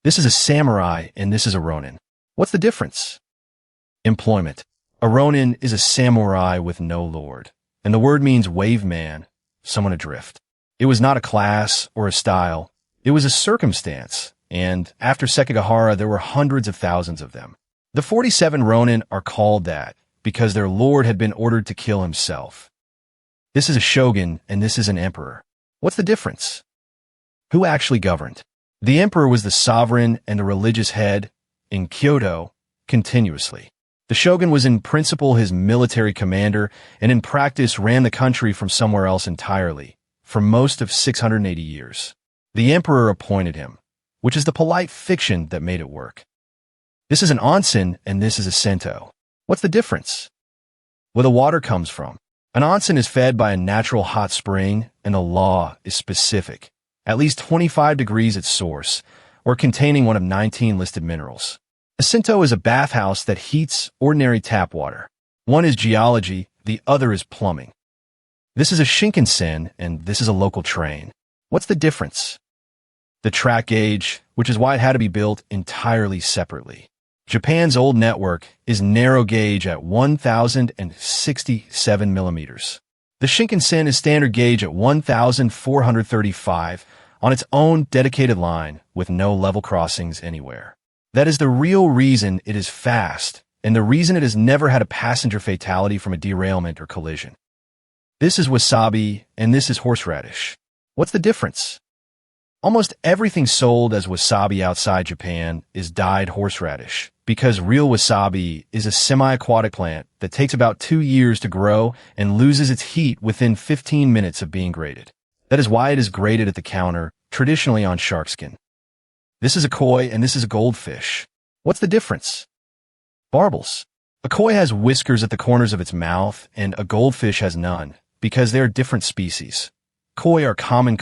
This is a samurai and this is a Ronin. What's the difference? Employment. A Ronin is a samurai with no lord, and the word means wave man, someone adrift. It was not a class or a style, it was a circumstance, and after Sekigahara there were hundreds of thousands of them. The 47 Ronin are called that because their lord had been ordered to kill himself. This is a shogun and this is an emperor. What's the difference? Who actually governed? The emperor was the sovereign and the religious head in Kyoto continuously. The shogun was in principle his military commander and in practice ran the country from somewhere else entirely for most of 680 years. The emperor appointed him, which is the polite fiction that made it work. This is an onsen and this is a Sento. What's the difference? Where the water comes from. An onsen is fed by a natural hot spring and the law is specific, at least 25 degrees at source, or containing one of 19 listed minerals. A Sento is a bathhouse that heats ordinary tap water. One is geology, the other is plumbing. This is a Shinkansen and this is a local train. What's the difference? The track gauge, which is why it had to be built entirely separately. Japan's old network is narrow gauge at 1,067 millimeters. The Shinkansen is standard gauge at 1,435 on its own dedicated line with no level crossings anywhere. That is the real reason it is fast and the reason it has never had a passenger fatality from a derailment or collision. This is wasabi and this is horseradish. What's the difference? Almost everything sold as wasabi outside Japan is dyed horseradish because real wasabi is a semi-aquatic plant that takes about 2 years to grow and loses its heat within 15 minutes of being grated. That is why it is grated at the counter, traditionally on shark skin. This is a koi and this is a goldfish. What's the difference? Barbels. A koi has whiskers at the corners of its mouth and a goldfish has none because they are different species. Koi are common